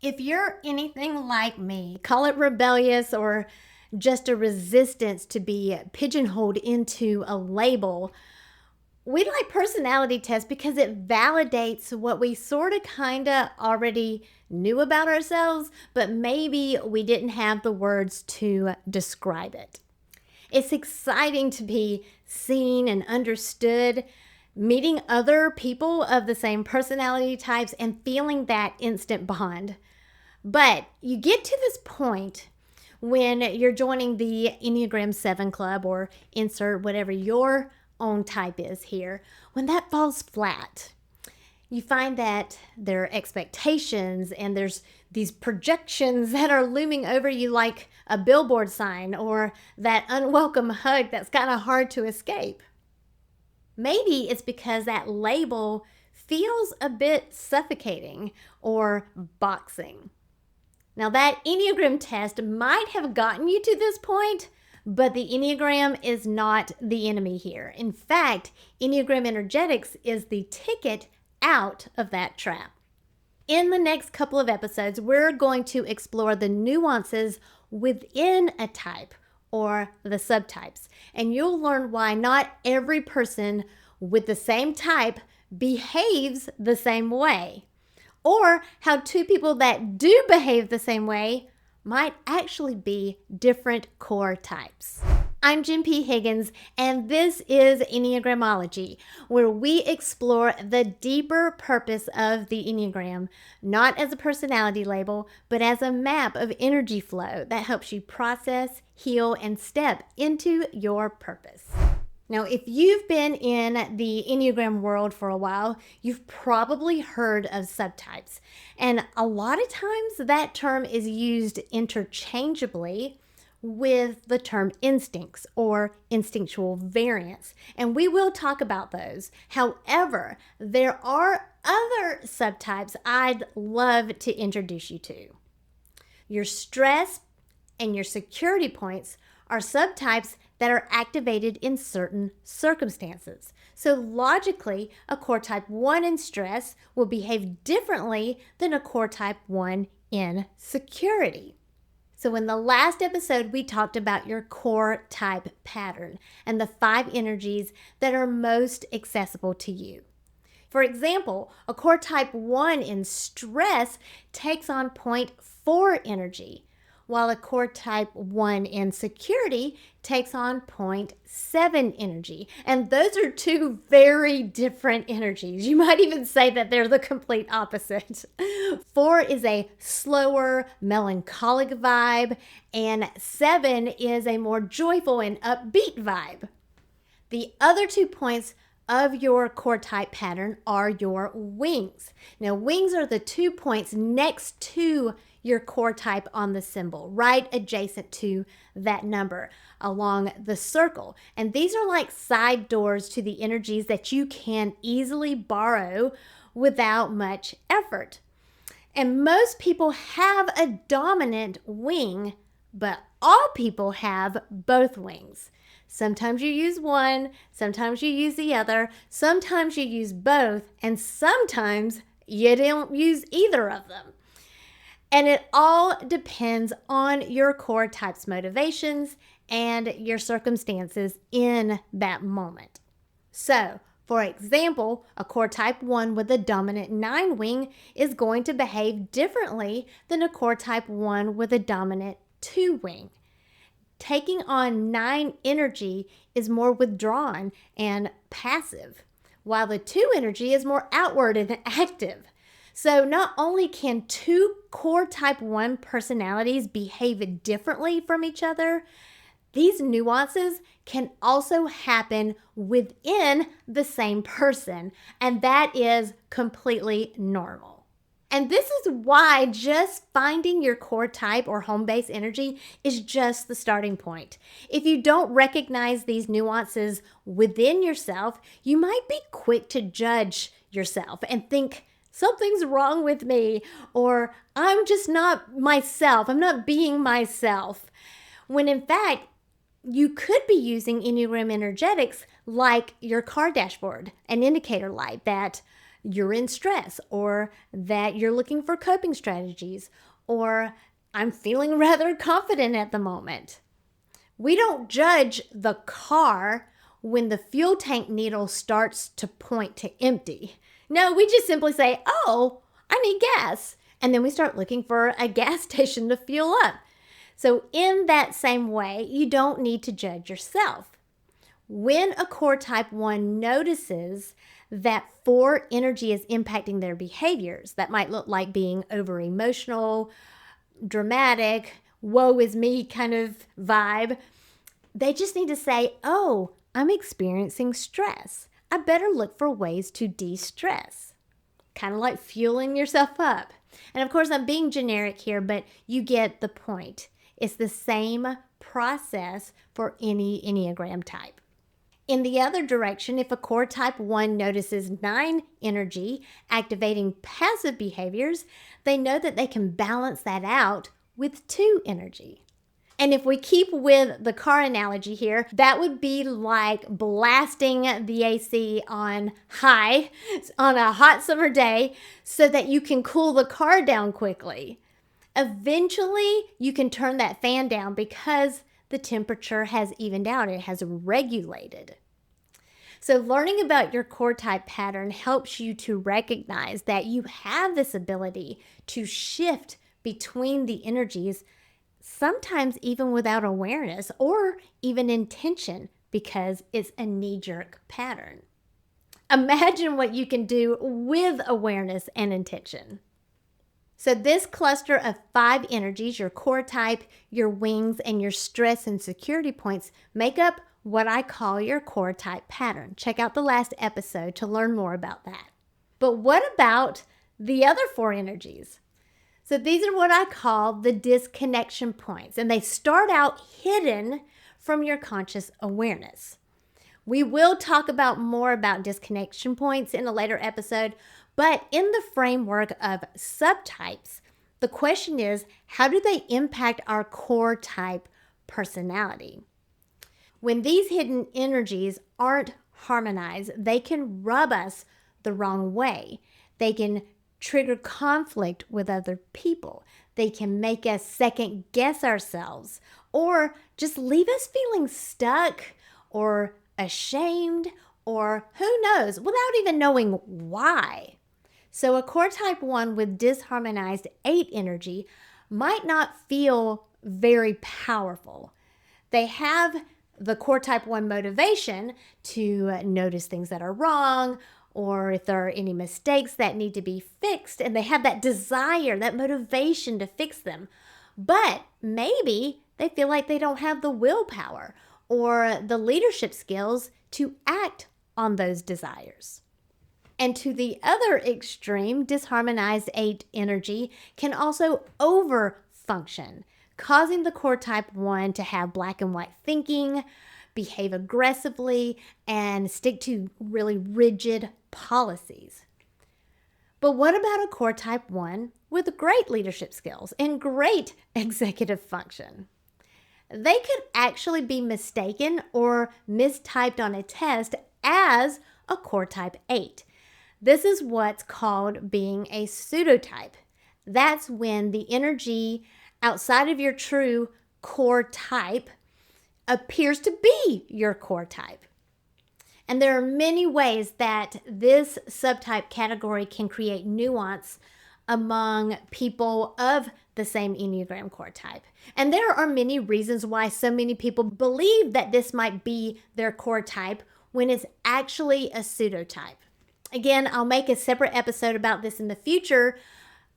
If you're anything like me, call it rebellious or just a resistance to be pigeonholed into a label, we like personality tests because it validates what we sort of kind of already knew about ourselves, but maybe we didn't have the words to describe it. It's exciting to be seen and understood, meeting other people of the same personality types and feeling that instant bond. But you get to this point when you're joining the Enneagram 7 Club, or insert whatever your own type is here, when that falls flat. You find that there are expectations and there's these projections that are looming over you like a billboard sign, or that unwelcome hug that's kind of hard to escape. Maybe it's because that label feels a bit suffocating or boxing. Now, that Enneagram test might have gotten you to this point, but the Enneagram is not the enemy here. In fact, Enneagram Energetics is the ticket out of that trap. In the next couple of episodes, we're going to explore the nuances within a type, or the subtypes, and you'll learn why not every person with the same type behaves the same way, or how two people that do behave the same way might actually be different core types. I'm Jen P. Higgins, and this is Enneagramology, where we explore the deeper purpose of the Enneagram, not as a personality label, but as a map of energy flow that helps you process, heal, and step into your purpose. Now, if you've been in the Enneagram world for a while, you've probably heard of subtypes. And a lot of times that term is used interchangeably with the term instincts or instinctual variants. And we will talk about those. However, there are other subtypes I'd love to introduce you to. Your stress and your security points are subtypes that are activated in certain circumstances. So logically, a core type 1 in stress will behave differently than a core type 1 in security. So in the last episode, we talked about your core type pattern and the 5 energies that are most accessible to you. For example, a core type 1 in stress takes on point 4 energy, while a core type 1 in security takes on point 7 energy. And those are two very different energies. You might even say that they're the complete opposite. 4 is a slower, melancholic vibe, and 7 is a more joyful and upbeat vibe. The other 2 points of your core type pattern are your wings. Now, wings are the 2 points next to your core type on the symbol, right adjacent to that number along the circle. And these are like side doors to the energies that you can easily borrow without much effort. And most people have a dominant wing, but all people have both wings. Sometimes you use one, sometimes you use the other, sometimes you use both, and sometimes you don't use either of them. And it all depends on your core type's motivations and your circumstances in that moment. So, for example, a core type 1 with a dominant 9 wing is going to behave differently than a core type 1 with a dominant 2 wing. Taking on 9 energy is more withdrawn and passive, while the 2 energy is more outward and active. So not only can 2 core type 1 personalities behave differently from each other, these nuances can also happen within the same person, and that is completely normal. And this is why just finding your core type or home base energy is just the starting point. If you don't recognize these nuances within yourself, you might be quick to judge yourself and think, something's wrong with me, or I'm just not myself. I'm not being myself. When in fact, you could be using Enneagram Energetics like your car dashboard, an indicator light that you're in stress, or that you're looking for coping strategies, or I'm feeling rather confident at the moment. We don't judge the car when the fuel tank needle starts to point to empty. No, we just simply say, oh, I need gas. And then we start looking for a gas station to fuel up. So in that same way, you don't need to judge yourself. When a core type 1 notices that 4 energy is impacting their behaviors, that might look like being over emotional, dramatic, woe is me kind of vibe, they just need to say, oh, I'm experiencing stress. I better look for ways to de-stress. Kind of like fueling yourself up. And of course, I'm being generic here, but you get the point. It's the same process for any Enneagram type. In the other direction, if a core type 1 notices 9 energy activating passive behaviors, they know that they can balance that out with 2 energy. And if we keep with the car analogy here, that would be like blasting the AC on high on a hot summer day so that you can cool the car down quickly. Eventually, you can turn that fan down because the temperature has evened out, it has regulated. So learning about your core type pattern helps you to recognize that you have this ability to shift between the energies, sometimes even without awareness or even intention, because it's a knee-jerk pattern. Imagine what you can do with awareness and intention. So this cluster of 5 energies, your core type, your wings, and your stress and security points, make up what I call your core type pattern. Check out the last episode to learn more about that. But what about the other 4 energies? So these are what I call the disconnection points, and they start out hidden from your conscious awareness. We will talk about more about disconnection points in a later episode, but in the framework of subtypes, the question is, how do they impact our core type personality? When these hidden energies aren't harmonized, they can rub us the wrong way. They can trigger conflict with other people. They can make us second guess ourselves, or just leave us feeling stuck or ashamed, or who knows, without even knowing why. So a core type 1 with disharmonized 8 energy might not feel very powerful. They have the core type 1 motivation to notice things that are wrong, or if there are any mistakes that need to be fixed, and they have that desire, that motivation to fix them. But maybe they feel like they don't have the willpower or the leadership skills to act on those desires. And to the other extreme, disharmonized 8 energy can also overfunction, causing the core type 1 to have black and white thinking, behave aggressively, and stick to really rigid policies. But what about a core type 1 with great leadership skills and great executive function? They could actually be mistaken or mistyped on a test as a core type 8. This is what's called being a pseudotype. That's when the energy outside of your true core type appears to be your core type. And there are many ways that this subtype category can create nuance among people of the same Enneagram core type. And there are many reasons why so many people believe that this might be their core type when it's actually a pseudotype. Again, I'll make a separate episode about this in the future,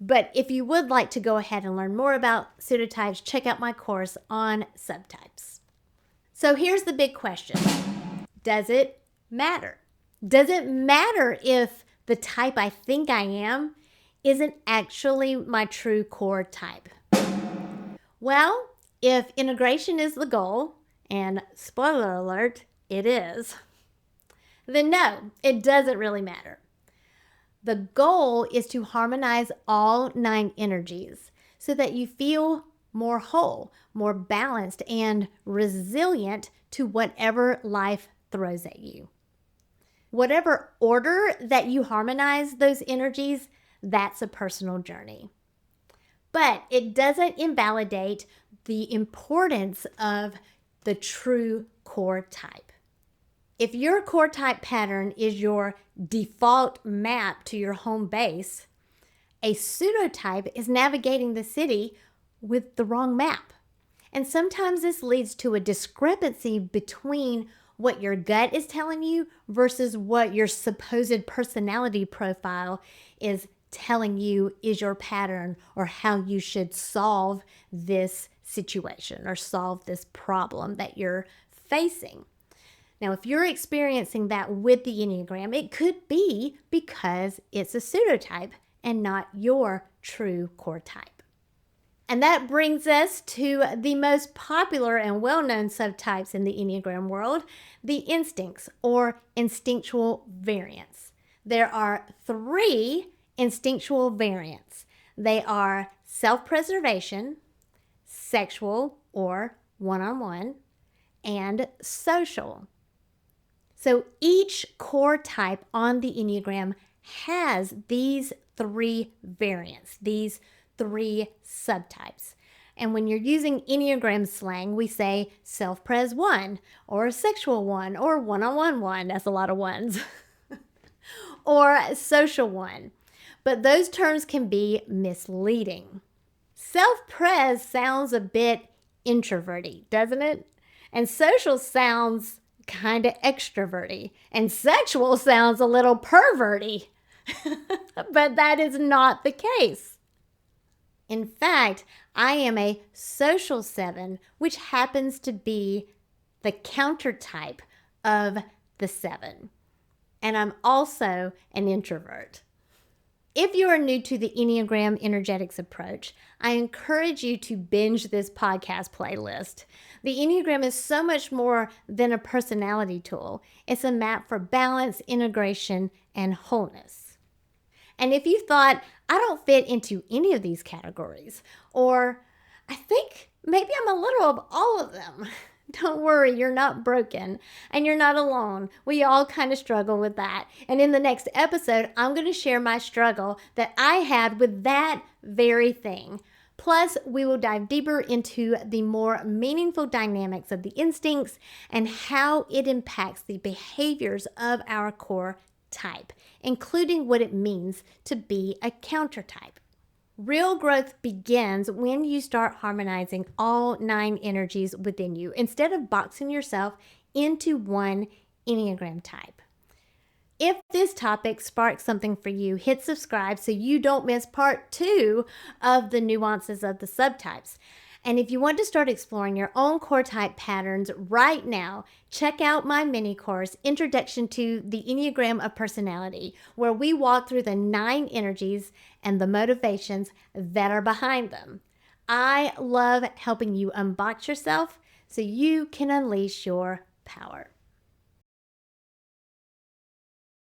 but if you would like to go ahead and learn more about pseudotypes, check out my course on subtypes. So here's the big question. Does it matter? Does it matter if the type I think I am isn't actually my true core type? Well, if integration is the goal, and spoiler alert, it is, then no, it doesn't really matter. The goal is to harmonize all 9 energies so that you feel more whole, more balanced, and resilient to whatever life throws at you. Whatever order that you harmonize those energies, that's a personal journey. But it doesn't invalidate the importance of the true core type. If your core type pattern is your default map to your home base, a pseudotype is navigating the city with the wrong map. And sometimes this leads to a discrepancy between what your gut is telling you versus what your supposed personality profile is telling you is your pattern or how you should solve this situation or solve this problem that you're facing. Now, if you're experiencing that with the Enneagram, it could be because it's a pseudotype and not your true core type. And that brings us to the most popular and well-known subtypes in the Enneagram world, the instincts or instinctual variants. There are 3 instinctual variants. They are self-preservation, sexual or one-on-one, and social. So each core type on the Enneagram has these 3 variants, these 3 subtypes. And when you're using Enneagram slang, we say self-pres 1 or sexual 1 or one-on-one 1. That's a lot of ones. Or social 1. But those terms can be misleading. Self-pres sounds a bit introverty, doesn't it? And social sounds kind of extroverty. And sexual sounds a little perverty. But that is not the case. In fact, I am a social 7, which happens to be the counter type of the 7. And I'm also an introvert. If you are new to the Enneagram energetics approach, I encourage you to binge this podcast playlist. The Enneagram is so much more than a personality tool. It's a map for balance, integration, and wholeness. And if you thought, I don't fit into any of these categories, or I think maybe I'm a little of all of them, don't worry, you're not broken and you're not alone. We all kind of struggle with that. And in the next episode, I'm going to share my struggle that I had with that very thing. Plus, we will dive deeper into the more meaningful dynamics of the instincts and how it impacts the behaviors of our core type, including what it means to be a counter type. Real growth begins when you start harmonizing all 9 energies within you instead of boxing yourself into one Enneagram type. If this topic sparks something for you, hit subscribe so you don't miss part 2 of the nuances of the subtypes. And if you want to start exploring your own core type patterns right now, check out my mini course, Introduction to the Enneagram of Personality, where we walk through the 9 energies and the motivations that are behind them. I love helping you unbox yourself so you can unleash your power.